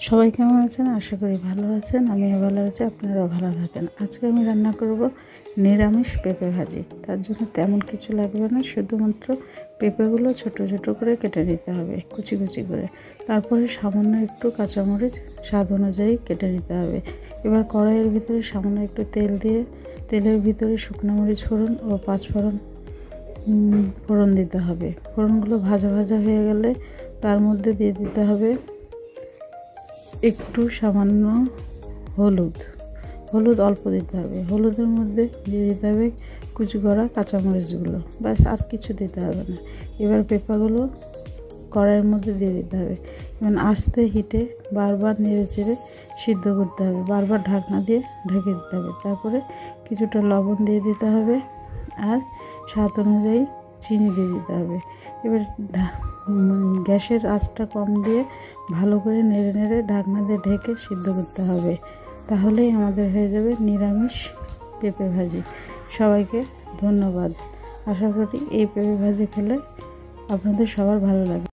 সবাই কেমন আছেন? আশা করি ভালো আছেন। আমিও ভালো আছি, আপনারাও ভালো থাকেন। আজকে আমি রান্না করব নিরামিষ পেঁপে ভাজি। তার জন্য তেমন কিছু লাগবে না, শুধুমাত্র পেঁপেগুলো ছোট ছোট করে কেটে নিতে হবে, কুচি কুচি করে। তারপরে সামান্য একটু কাঁচামরিচ স্বাদ অনুযায়ী কেটে নিতে হবে। এবার কড়াইয়ের ভিতরে সামান্য একটু তেল দিয়ে তেলের ভিতরে শুকনো মরিচ ফোড়ন ও পাঁচফোড়ন ফোড়ন দিতে হবে। ফোড়নগুলো ভাজা ভাজা হয়ে গেলে তার মধ্যে দিয়ে দিতে হবে একটু সামান্য হলুদ অল্প দিতে হবে। হলুদের মধ্যে দিয়ে দিতে হবে কুচি করা কাঁচামরিচগুলো, ব্যাস, আর কিছু দিতে হবে না। এবার পেঁপাগুলো কড়াইয়ের মধ্যে দিয়ে দিতে হবে এবং আস্তে হিটে বারবার নেড়ে চেড়ে সিদ্ধ করতে হবে, বারবার ঢাকনা দিয়ে ঢেকে দিতে হবে। তারপরে কিছুটা লবণ দিয়ে দিতে হবে আর স্বাদ অনুযায়ী চিনি দিয়ে দিতে হবে। এবার গ্যাসের আঁচটা কম দিয়ে ভালো করে নেড়ে নেড়ে ঢাকনা দিয়ে ঢেকে সিদ্ধ করতে হবে। তাহলেই আমাদের হয়ে যাবে নিরামিষ পেঁপে ভাজি। সবাইকে ধন্যবাদ। আশা করি এই পেঁপে ভাজি খেলে আপনাদের সবার ভালো লাগবে।